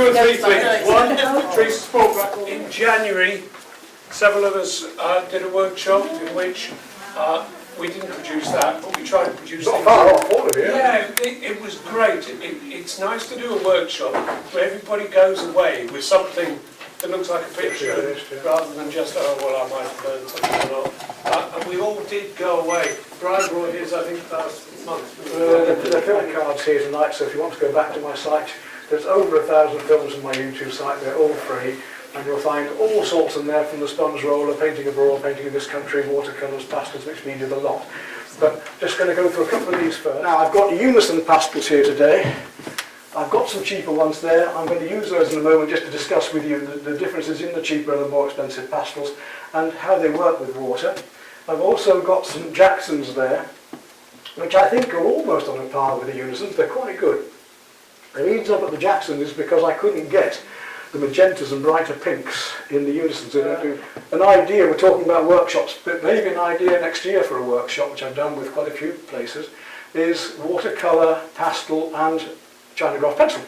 or three things. One, Teresa spoke about in January, several of us did a workshop in which we didn't produce that, but we tried to produce Not things. far off, all of you. Yeah, it was great. It's nice to do a workshop where everybody goes away with something that looks like a picture, rather than just, oh, well, I might have learned something or not. And we all did go away. Brian brought his, I think, last month. The film cards here tonight, so if you want to go back to my site, there's over 1,000 films on my YouTube site. They're all free, and you'll find all sorts in there, from the sponge roller, painting abroad, painting in this country, watercolours, pastels, which we did a lot. But just going to go through a couple of these first. Now, I've got Unison pastels here today. I've got some cheaper ones there. I'm going to use those in a moment just to discuss with you the differences in the cheaper and the more expensive pastels and how they work with water. I've also got some Jacksons there, which I think are almost on a par with the Unisons. They're quite good. The reason I put the Jackson is because I couldn't get the magentas and brighter pinks in the Unisons. They don't do an idea, we're talking about workshops, but maybe an idea next year for a workshop, which I've done with quite a few places, is watercolour, pastel and China graph pencil.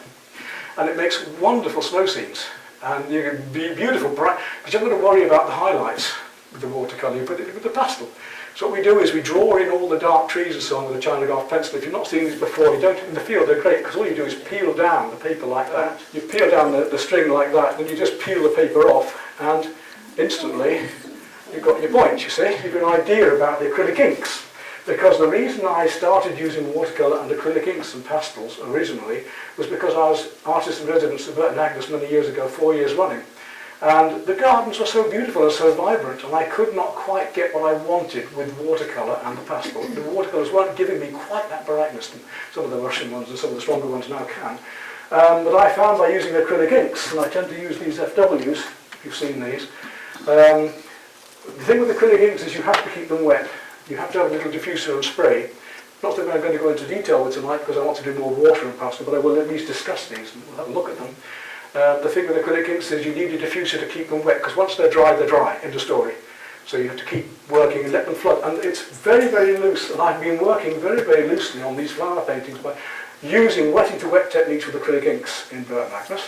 And it makes wonderful snow scenes. And you can be beautiful, bright, but you're not going to worry about the highlights with the watercolour, you put it with the pastel. So what we do is we draw in all the dark trees and so on with a China graph pencil. If you've not seen these before, you don't, in the field they're great, because all you do is peel down the paper like that. You peel down the string like that, then you just peel the paper off, and instantly you've got your point, you see. You've got an idea about the acrylic inks. Because the reason I started using watercolour and acrylic inks and pastels originally was because I was artist in residence at Burton Agnes many years ago, 4 years running. And the gardens were so beautiful and so vibrant, and I could not quite get what I wanted with watercolour and the pastel. The watercolours weren't giving me quite that brightness, and some of the Russian ones and some of the stronger ones now can. But I found by using acrylic inks, and I tend to use these FWs, if you've seen these, the thing with acrylic inks is you have to keep them wet. You have to have a little diffuser and spray. Not that I'm going to go into detail with tonight because I want to do more water and pastel, but I will at least discuss these and we'll have a look at them. The thing with acrylic inks is you need a diffuser to keep them wet, because once they're dry, end of story. So you have to keep working and let them flood. And it's very, very loose, and I've been working very, very loosely on these flower paintings by using wetting to wet techniques with acrylic inks in Burton Agnes,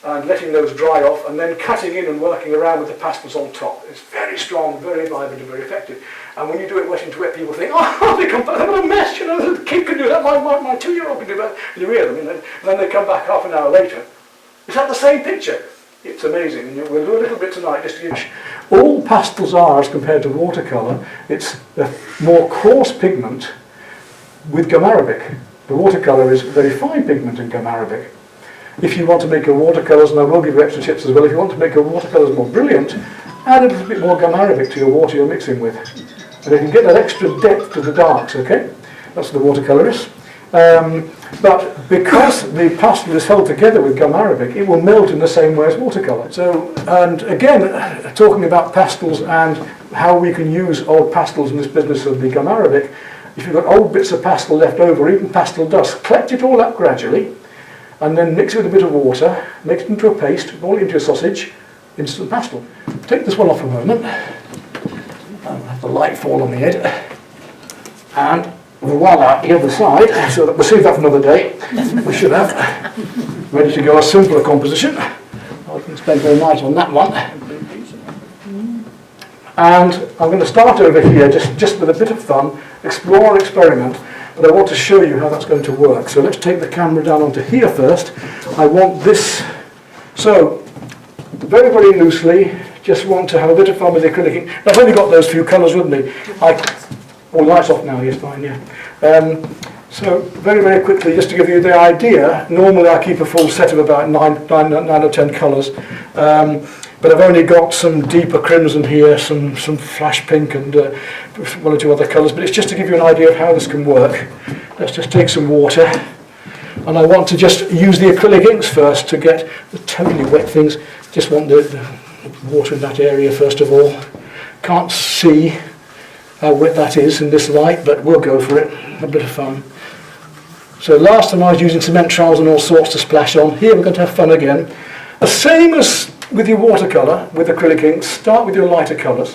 and letting those dry off, and then cutting in and working around with the pastels on top. It's very strong, very vibrant and very effective. And when you do it wetting to wet, people think, oh, they come back, they're a mess, you know, the kid can do that, my 2-year-old can do that. And you hear them, and then they come back half an hour later. Is that the same picture? It's amazing. And we'll do a little bit tonight just to give you. All pastels are, as compared to watercolour, it's a more coarse pigment with gum arabic. The watercolour is very fine pigment in gum arabic. If you want to make your watercolours, and I will give you extra tips as well, if you want to make your watercolours more brilliant, add a little bit more gum arabic to your water you're mixing with. And you can get that extra depth to the darks, okay? That's what the watercolour is. But because the pastel is held together with gum arabic, it will melt in the same way as watercolour. So, and again, talking about pastels and how we can use old pastels in this business of the gum arabic, if you've got old bits of pastel left over, even pastel dust, collect it all up gradually, and then mix it with a bit of water, make it into a paste, roll it into a sausage, instant pastel. Take this one off a moment. I'll have the light fall on the head. And voila, the other side, so that we'll save that for another day. We should have ready to go a simpler composition. I can spend the night on that one. And I'm going to start over here just with a bit of fun, explore and experiment, but I want to show you how that's going to work. So let's take the camera down onto here first. I want this, so very, very loosely, just want to have a bit of fun with the acrylic ink. I've only got those few colours with me. Oh, light's off now, yes, fine, yeah. So, very, very quickly, just to give you the idea, normally I keep a full set of about 9 or 10 colours, but I've only got some deeper crimson here, some flash pink and 1 or 2 other colours, but it's just to give you an idea of how this can work. Let's just take some water, and I want to just use the acrylic inks first to get the totally wet things. Just want the water in that area first of all. Can't see how wet that is in this light, but we'll go for it. A bit of fun. So last time I was using cement trowels and all sorts to splash on. Here we're going to have fun again. The same as with your watercolour, with acrylic inks, start with your lighter colours.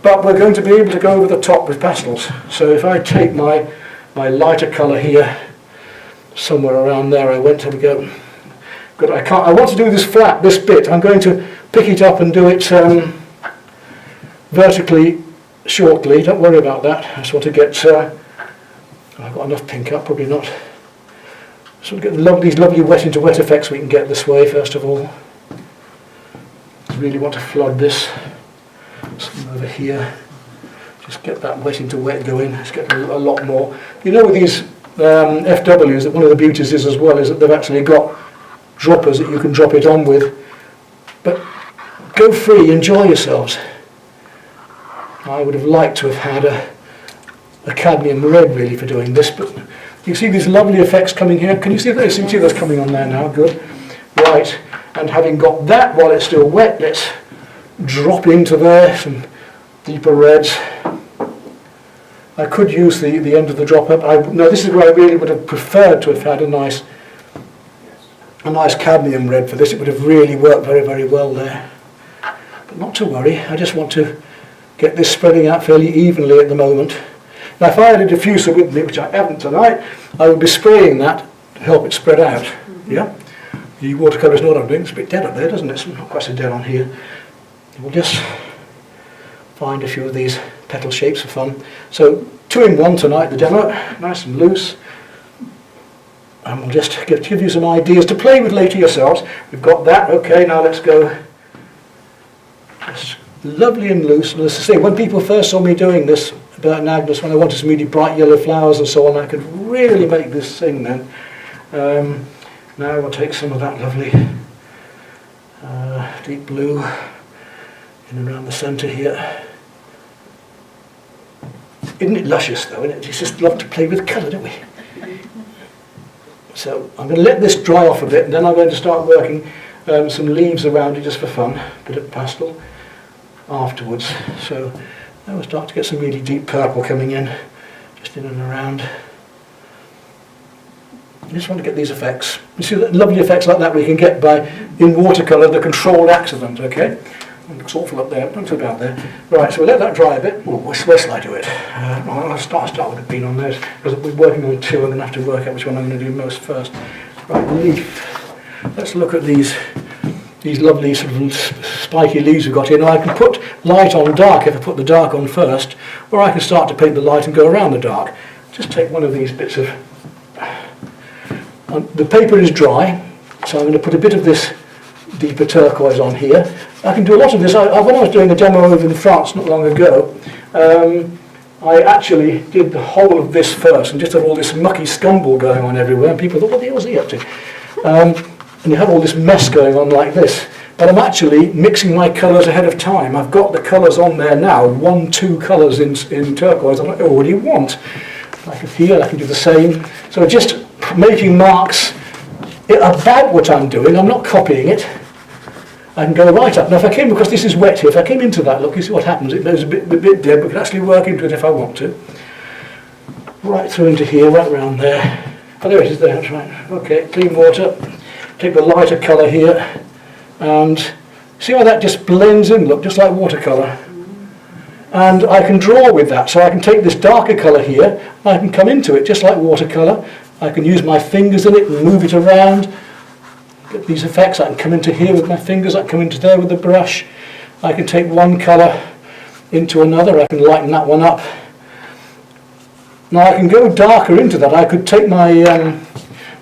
But we're going to be able to go over the top with pastels. So if I take my lighter colour here, somewhere around there I went, here we go. Good, I want to do this flat, this bit. I'm going to pick it up and do it vertically shortly. Don't worry about that. I just want to get, I've got enough pink up, probably not. So get these lovely wet into wet effects we can get this way first of all. I really want to flood this. Some over here. Just get that wet into wet going. Just get a lot more. You know, with these FWs, that one of the beauties is as well is that they've actually got droppers that you can drop it on with. But go free, enjoy yourselves. I would have liked to have had a cadmium red really for doing this, but you see these lovely effects coming here. Can you see those? You can see those coming on there now. Good. Right. And having got that while it's still wet, let's drop into there some deeper reds. I could use the end of the drop up. No, this is where I really would have preferred to have had a nice cadmium red for this. It would have really worked very, very well there. But not to worry. I just want to get this spreading out fairly evenly at the moment. Now, if I had a diffuser with me, which I haven't tonight, I would be spraying that to help it spread out. Yeah. The watercolour is not what I'm doing. It's a bit dead up there, doesn't it? It's not quite so dead on here. We'll just find a few of these petal shapes for fun. So 2 in 1 tonight, the demo, nice and loose. And we'll just give you some ideas to play with later yourselves. We've got that. Okay, now let's go. Just lovely and loose. And as I say, when people first saw me doing this about an Agnes, when I wanted some really bright yellow flowers and so on, I could really make this thing then. Now we'll take some of that lovely deep blue in and around the centre here. Isn't it luscious though, isn't it? It's just love to play with colour, don't we? So I'm going to let this dry off a bit, and then I'm going to start working some leaves around it just for fun, a bit of pastel afterwards. So now we'll start to get some really deep purple coming in, just in and around. I just want to get these effects. You see the lovely effects like that we can get by, in watercolour, the controlled accident, okay? It looks awful up there, not too bad there. Right, so we'll let that dry a bit. Where shall I do it? I'll start with the green on those, because we're working on 2, I'm going to have to work out which one I'm going to do most first. Right, leaf. Let's look at these lovely sort of spiky leaves we've got here. Now I can put light on dark if I put the dark on first, or I can start to paint the light and go around the dark. Just take one of these bits of... the paper is dry, so I'm going to put a bit of this deeper turquoise on here. I can do a lot of this. When I was doing a demo over in France not long ago, I actually did the whole of this first and just had all this mucky scumble going on everywhere, and people thought, what the hell is he up to? And you have all this mess going on like this. But I'm actually mixing my colours ahead of time. I've got the colours on there now, 1, 2 colours in turquoise. I'm like, oh, what do you want? Like here, I can do the same. So just making marks about what I'm doing. I'm not copying it. I can go right up. Now if I came, because this is wet here, if I came into that, look, you see what happens. It goes a bit dead, but I can actually work into it if I want to. Right through into here, right around there. Oh, there it is there, that's right. Okay, clean water. Take the lighter colour here. And see how that just blends in, look, just like watercolour. And I can draw with that. So I can take this darker colour here, and I can come into it just like watercolour. I can use my fingers in it and move it around. Get these effects. I can come into here with my fingers, I can come into there with the brush. I can take one colour into another, I can lighten that one up. Now I can go darker into that. I could take my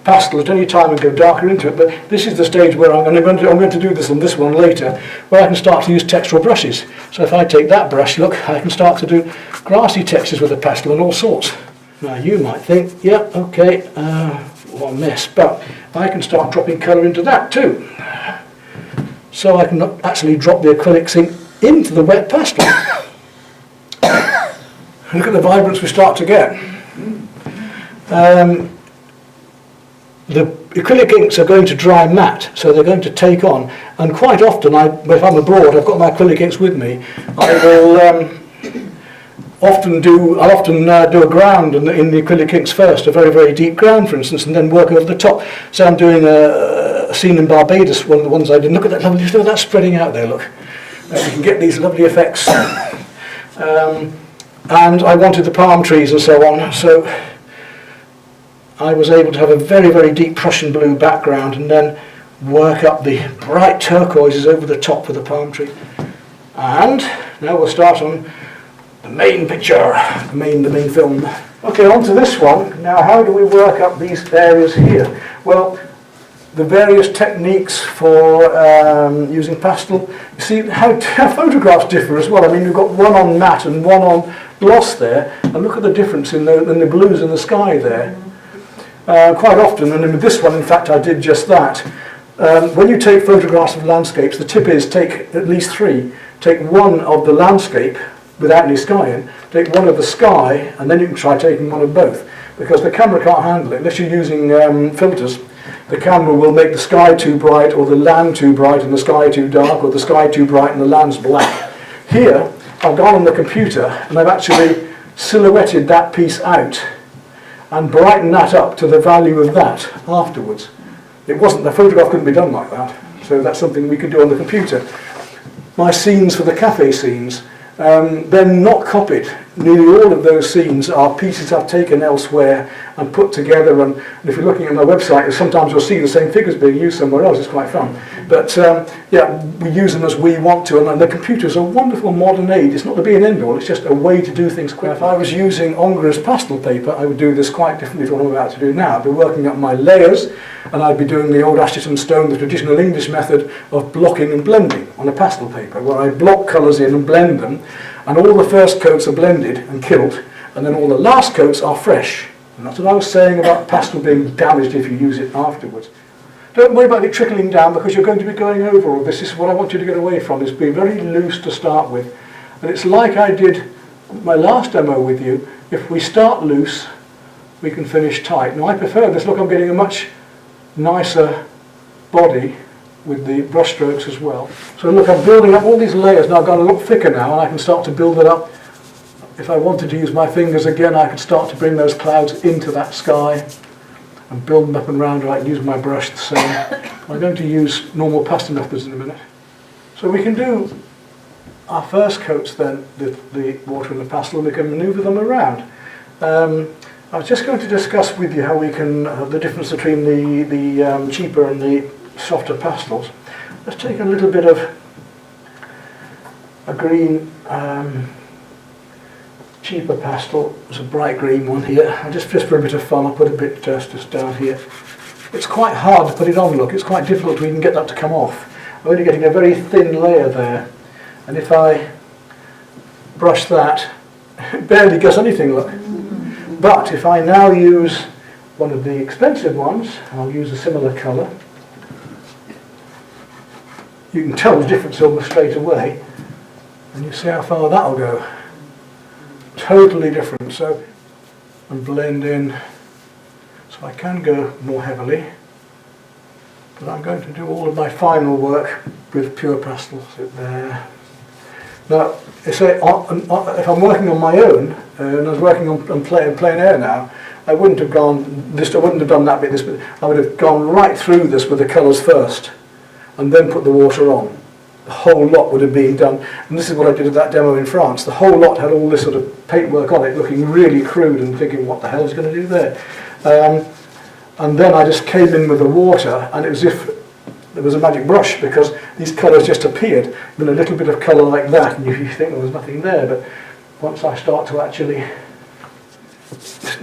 pastel at any time and go darker into it, but this is the stage where I'm going to do this on this one later, where I can start to use textural brushes. So if I take that brush, look, I can start to do grassy textures with the pastel and all sorts. Now you might think, yeah, okay, what a mess, but I can start dropping colour into that too. So I can actually drop the acrylic ink into the wet pastel. Look at the vibrance we start to get. The acrylic inks are going to dry matte, so they're going to take on, and quite often, if I'm abroad, I've got my acrylic inks with me, I will often do a ground in the acrylic inks first, a very, very deep ground, for instance, and then work over the top. So I'm doing a scene in Barbados, one of the ones I did. Look at that lovely, look at that spreading out there, look. You can get these lovely effects. And I wanted the palm trees and so on, so I was able to have a very, very deep Prussian blue background, and then work up the bright turquoises over the top of the palm tree. And now we'll start on the main picture, the main film. Okay, on to this one. Now, how do we work up these areas here? Well, the various techniques for using pastel. You see how photographs differ as well. I mean, you've got one on matte and one on gloss there, and look at the difference in the blues in the sky there. Quite often, and in this one, in fact, I did just that. When you take photographs of landscapes, the tip is take at least 3. Take one of the landscape without any sky in, take one of the sky, and then you can try taking one of both, because the camera can't handle it unless you're using filters. The camera will make the sky too bright, or the land too bright and the sky too dark, or the sky too bright and the land's black. Here, I've gone on the computer and I've actually silhouetted that piece out and brightened that up to the value of that afterwards. It wasn't, the photograph couldn't be done like that, so that's something we could do on the computer. My scenes for the cafe scenes, they're not copied. Nearly all of those scenes are pieces I've taken elsewhere and put together, and if you're looking at my website, sometimes you'll see the same figures being used somewhere else. It's quite fun. But yeah, we use them as we want to, and the computer's a wonderful modern aid. It's not to be an end-all, it's just a way to do things quick. If I was using Ingres pastel paper, I would do this quite differently from what I'm about to do now. I'd be working up my layers, and I'd be doing the old Ashton stone, the traditional English method of blocking and blending on a pastel paper, where I block colours in and blend them, and all the first coats are blended and killed, and then all the last coats are fresh. And that's what I was saying about pastel being damaged if you use it afterwards. Don't worry about it trickling down, because you're going to be going over all this. This is what I want you to get away from, is be very loose to start with. And it's like I did my last demo with you. If we start loose, we can finish tight. Now I prefer this. Look, I'm getting a much nicer body with the brush strokes as well. So look, I'm building up all these layers. Now I've got a lot thicker now, and I can start to build it up. If I wanted to use my fingers again, I could start to bring those clouds into that sky and build them up and round, or I can use my brush the same. I'm going to use normal pastel methods in a minute. So we can do our first coats then, the water and the pastel, and we can manoeuvre them around. I was just going to discuss with you how we can, the difference between the cheaper and the softer pastels. Let's take a little bit of a green cheaper pastel. It's a bright green one here. I just for a bit of fun, I'll put a bit just down here. It's quite hard to put it on, look. It's quite difficult to even get that to come off. I'm only getting a very thin layer there. And if I brush that, it barely gets anything, look. But if I now use one of the expensive ones, I'll use a similar colour. You can tell the difference almost straight away, and you see how far that'll go. Totally different. So, and blend in. So I can go more heavily, but I'm going to do all of my final work with pure pastel. So there. Now, if I'm working on my own, and I was working on plein air now, I wouldn't have gone this. I wouldn't have done that bit. This bit. I would have gone right through this with the colours first, and then put the water on. The whole lot would have been done, and this is what I did at that demo in France. The whole lot had all this sort of paintwork on it, looking really crude, and thinking, what the hell is going to do there? And then I just came in with the water, and it was as if there was a magic brush, because these colours just appeared. Then a little bit of colour like that, and you think, well, there's nothing there. But once I start to actually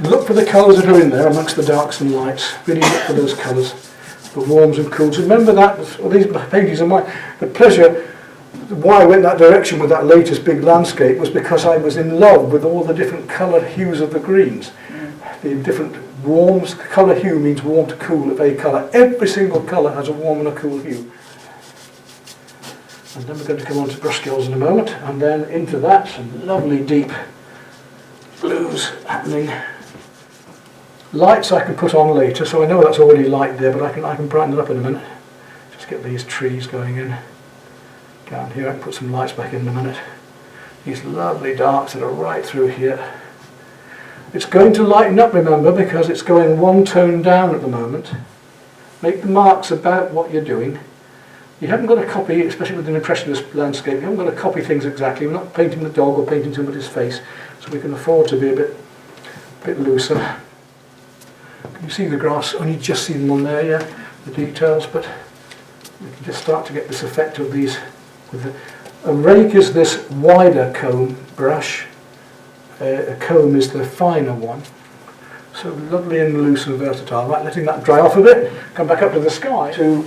look for the colours that are in there amongst the darks and lights, really look for those colours, the warms and cools. Remember that, these paintings are mine. The pleasure, why I went that direction with that latest big landscape, was because I was in love with all the different colour hues of the greens. The different warms. Colour hue means warm to cool of a colour. Every single colour has a warm and a cool hue. And then we're going to come on to brush skills in a moment, and then into that some lovely deep blues happening. Lights I can put on later, so I know that's already light there, but I can brighten it up in a minute. Just get these trees going in. Down here I can put some lights back in a minute. These lovely darks that are right through here. It's going to lighten up, remember, because it's going one tone down at the moment. Make the marks about what you're doing. You haven't got to copy, especially with an impressionist landscape, you haven't got to copy things exactly. We're not painting the dog or painting somebody's face, so we can afford to be a bit looser. Can you see the grass? Only just see them on there, yeah, the details, but You can just start to get this effect of these. A rake is this wider comb brush, a comb is the finer one. So lovely and loose and versatile. Right, letting that dry off a bit, come back up to the sky to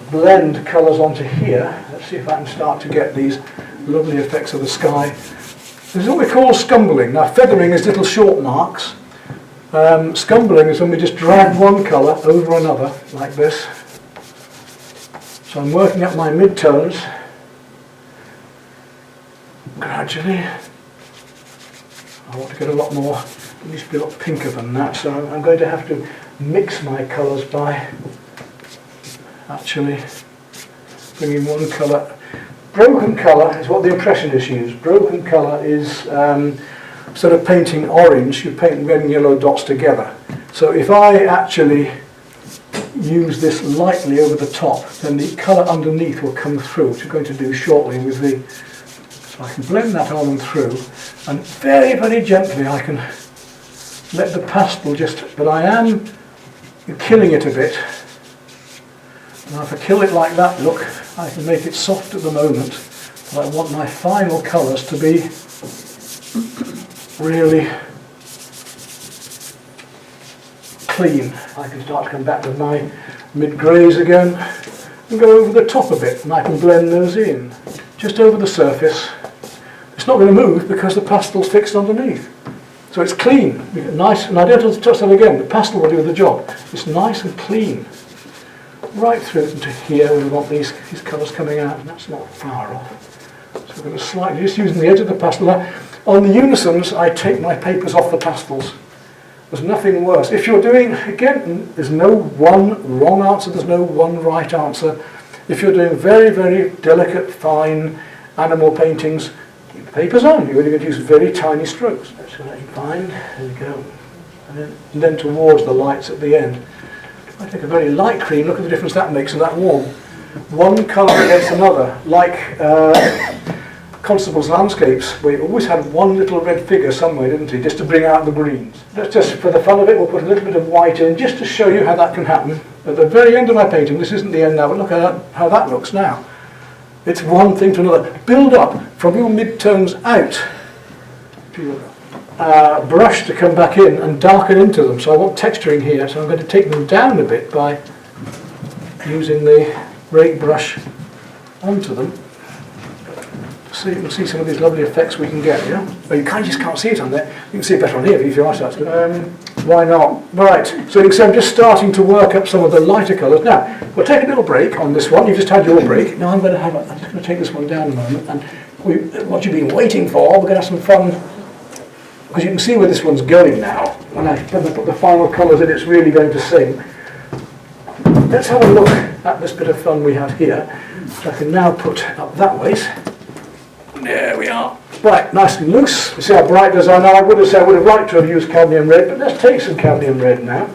blend colours onto here. Let's see if I can start to get these lovely effects of the sky. This is what we call scumbling. Now feathering is little short marks. Scumbling is when we just drag one colour over another, like this. So I'm working up my mid-tones gradually. I want to get a lot more, it needs to be a lot pinker than that, so I'm going to have to mix my colours by actually bringing one colour. Broken colour is what the Impressionists use. Broken colour is, instead of painting orange, you paint red and yellow dots together. So if I actually use this lightly over the top, then the colour underneath will come through, which I'm going to do shortly with the... So I can blend that on and through, and very, very gently I can let the pastel just... But I am killing it a bit. Now if I kill it like that, look, I can make it soft at the moment, but I want my final colours to be really clean. I can start to come back with my mid-greys again and go over the top a bit, and I can blend those in, just over the surface. It's not going to move because the pastel's fixed underneath. So it's clean, nice, and I don't have to touch that again, the pastel will do the job. It's nice and clean. Right through into here, we want these colours coming out, and that's not far off. So we're going to slightly, just using the edge of the pastel. Now, on the Unisons, I take my papers off the pastels. There's nothing worse. If you're doing, again, there's no one wrong answer, there's no one right answer. If you're doing very, very delicate, fine animal paintings, keep the papers on. You're only going to use very tiny strokes. That's what I find. There we go. And then towards the lights at the end. I take a very light cream, look at the difference that makes in that warm. One colour against another, like Constable's landscapes, where he always had one little red figure somewhere, didn't he, just to bring out the greens. Let's just, for the fun of it, we'll put a little bit of white in, just to show you how that can happen. At the very end of my painting, this isn't the end now, but look at how that looks now. It's one thing to another. Build up from your mid-tones out. Brush to come back in and darken into them. So I want texturing here, so I'm going to take them down a bit by using the rake brush onto them. So you can see some of these lovely effects we can get, yeah? Well, you just can't see it on there. You can see it better on here if your eyesight's good. Why not? Right, so you can see I'm just starting to work up some of the lighter colours. Now, we'll take a little break on this one. You've just had your break. Now I'm just going to take this one down a moment, and what you've been waiting for, we're going to have some fun, because you can see where this one's going now. When I put the final colours in, it's really going to sing. Let's have a look at this bit of fun we have here, which I can now put up that ways. There we are. Right, nice and loose. You see how bright those are now. I would have liked to have used cadmium red, but let's take some cadmium red now.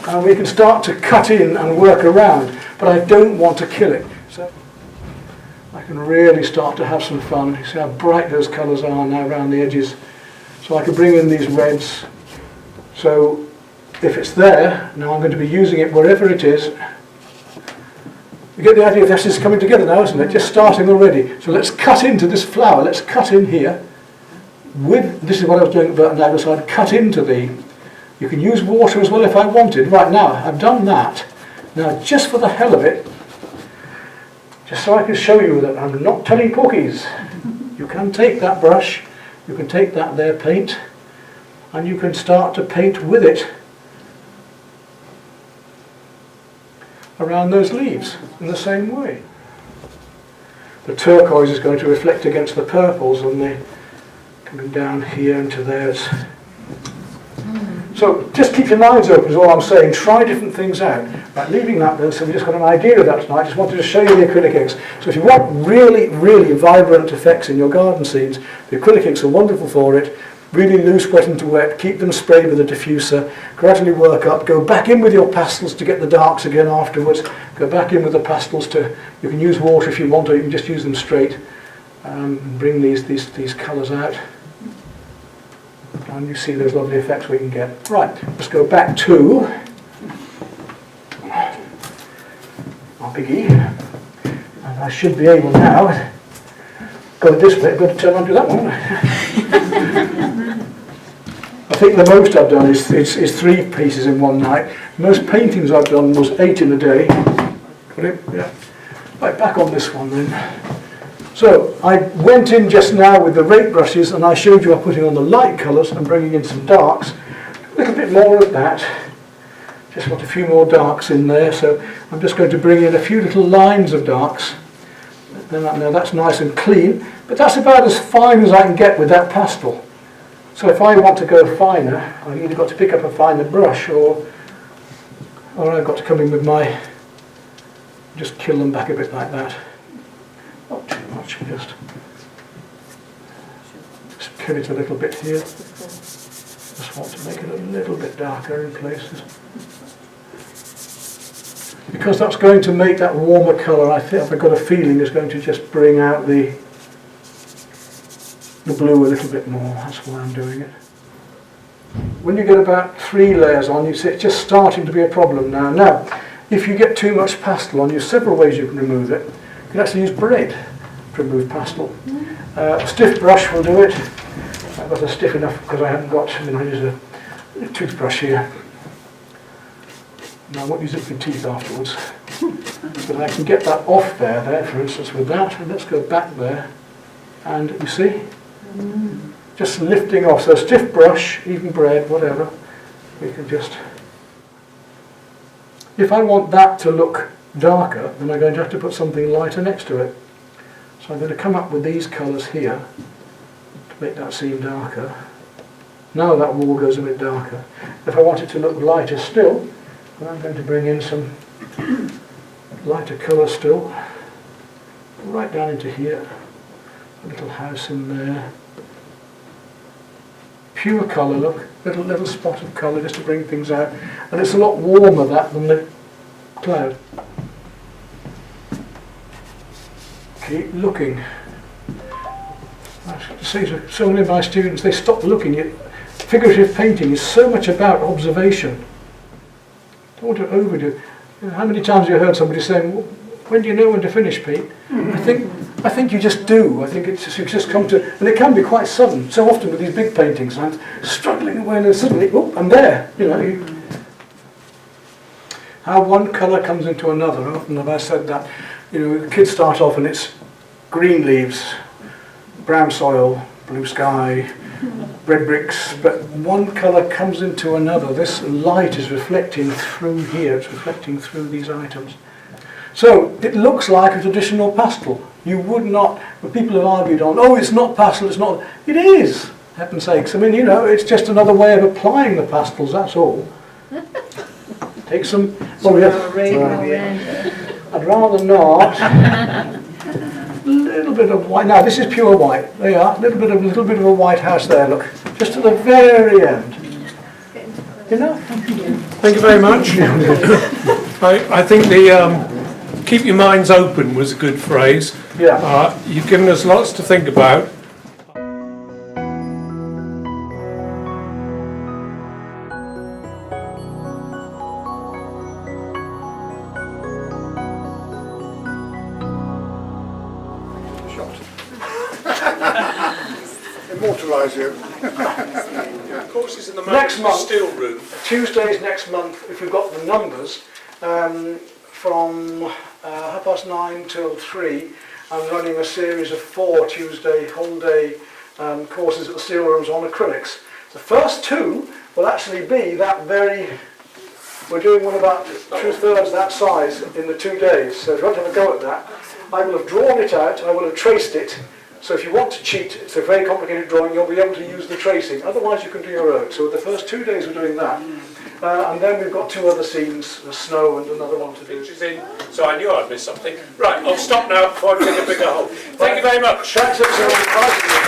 And we can start to cut in and work around, but I don't want to kill it. So I can really start to have some fun. You see how bright those colours are now around the edges. So I can bring in these reds. So if it's there, now I'm going to be using it wherever it is. You get the idea, this is coming together now, isn't it? Just starting already. So let's cut into this flower. Let's cut in here. This is what I was doing at Burton Douglas. So I'd cut into you can use water as well if I wanted. Right now, I've done that. Now, just for the hell of it, just so I can show you that I'm not telling porkies, you can take that brush, you can take that there paint, and you can start to paint with it around those leaves in the same way. The turquoise is going to reflect against the purples, and they're coming down here into there. So just keep your minds open is all I'm saying. Try different things out. Right, leaving that then, so we just got an idea of that tonight. Just wanted to show you the acrylic inks. So if you want really, really vibrant effects in your garden scenes, the acrylic inks are wonderful for it. Really loose, wet into wet, keep them sprayed with a diffuser, gradually work up, go back in with your pastels to get the darks again afterwards, go back in with the pastels you can use water if you want, or you can just use them straight, bring these colours out, and you see those lovely effects we can get. Right, let's go back to our biggie. And I should be able now, go this way, I've got to turn on to that one. I think the most I've done is 3 pieces in one night. Most paintings I've done was 8 in a day. Got it? Yeah. Right, back on this one then. So I went in just now with the rake brushes and I showed you I'm putting on the light colours and bringing in some darks. A little bit more of that. Just want a few more darks in there, so I'm just going to bring in a few little lines of darks. Now that's nice and clean, but that's about as fine as I can get with that pastel. So if I want to go finer, I've either got to pick up a finer brush or I've got to come in with my, just kill them back a bit like that. Not too much, just kill it a little bit here. Just want to make it a little bit darker in places. Because that's going to make that warmer colour, I think I've got a feeling is going to just bring out the blue a little bit more. That's why I'm doing it. When you get about 3 layers on, you see it's just starting to be a problem now. Now, if you get too much pastel on, there's several ways you can remove it. You can actually use bread to remove pastel. A stiff brush will do it. I've got a stiff enough because I haven't got, I use a toothbrush here. Now I won't use it for teeth afterwards. But I can get that off there for instance with that. And let's go back there. And you see? Just lifting off. So a stiff brush, even bread, whatever. We can just... If I want that to look darker, then I'm going to have to put something lighter next to it. So I'm going to come up with these colours here to make that seem darker. Now that wall goes a bit darker. If I want it to look lighter still, then I'm going to bring in some lighter colour still. Right down into here. A little house in there. Pure colour look. Little spot of colour just to bring things out. And it's a lot warmer that than the cloud. Keep looking. I have to say to so many of my students, they stop looking. Figurative painting is so much about observation. Don't want to overdo. How many times have you heard somebody saying, "When do you know when to finish, Pete?" I think you just do. I think it's just, you just come to, and it can be quite sudden. So often with these big paintings, I'm struggling away, and then suddenly, oh, I'm there. You know, how one colour comes into another. Often have I said that. You know, kids start off and it's green leaves, brown soil, blue sky, red bricks, but one colour comes into another. This light is reflecting through here. It's reflecting through these items. So it looks like a traditional pastel. You would not, but people have argued on, oh, it's not pastel, it's not. It is, heaven's sakes. I mean, you know, it's just another way of applying the pastels, that's all. Take some, oh yeah, I'd rather not. A little bit of white, now this is pure white, there you are, a little bit of a white house there, look, just at the very end. Enough? Thank you very much. I think the keep your minds open was a good phrase. Yeah. You've given us lots to think about. Immortalise you. Courses in the Next month, still room. Tuesdays next month, if we've got the numbers, from 9:30 till 3, I'm running a series of 4 Tuesday whole day courses at the steel rooms on acrylics. The first 2 will actually be that very, we're doing one about 2/3 that size in the 2 days. So if you want to have a go at that, I will have drawn it out, I will have traced it. So if you want to cheat, it's a very complicated drawing, you'll be able to use the tracing. Otherwise you can do your own. So the first 2 days we're doing that. And then we've got 2 other scenes, the snow and another one to do. Pictures in, so I knew I'd missed something. Right, I'll stop now before I take a bigger hole. Thank you very much. Thanks ever so much for inviting me.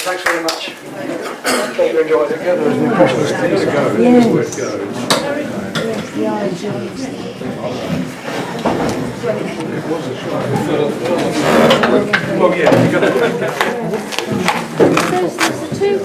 Thanks very much. Hope you enjoyed it. Yeah, there was an impressionist thing to go. Well, yeah, you got to... There's 2